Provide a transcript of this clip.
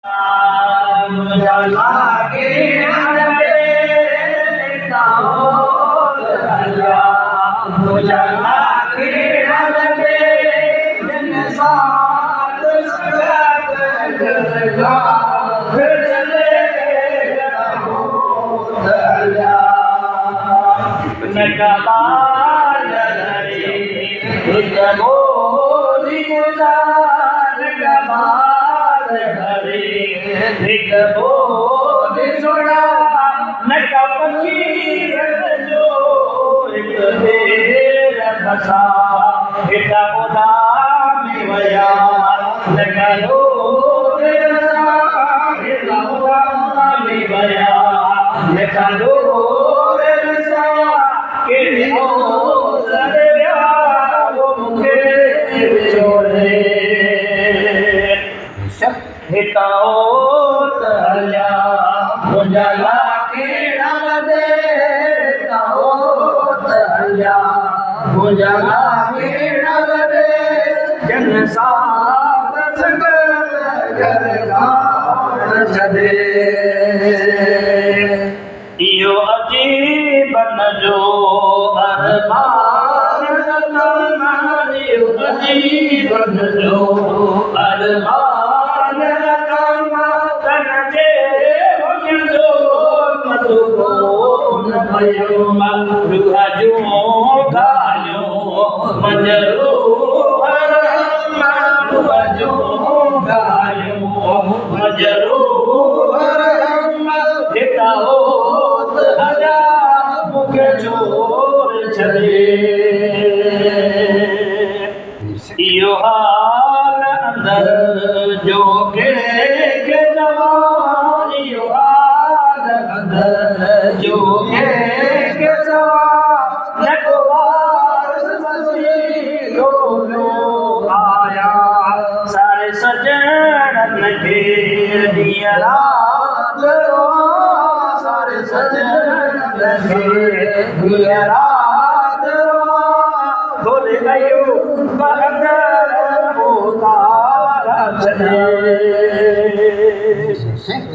मुझला के अड़े मुझला के अड़े जन साथ सोना नका पखी जो बसा हिता उदा में वया नका लो हिता उदा में वया नका लो के हो सरिया वो मुखे छोड़े हिताओ तल्या मुझला के दे ताओ तल्या मुझला के दे जन साथ संग छदे इयो अजीब जो अरमान इयो अजीब जो अरमान इयो हाल अंदर जो के जवान इयो हाल अंदर जो के जवान नको वारस मसीहो आया सारे सजन के दियरा सारे सजन के दियरा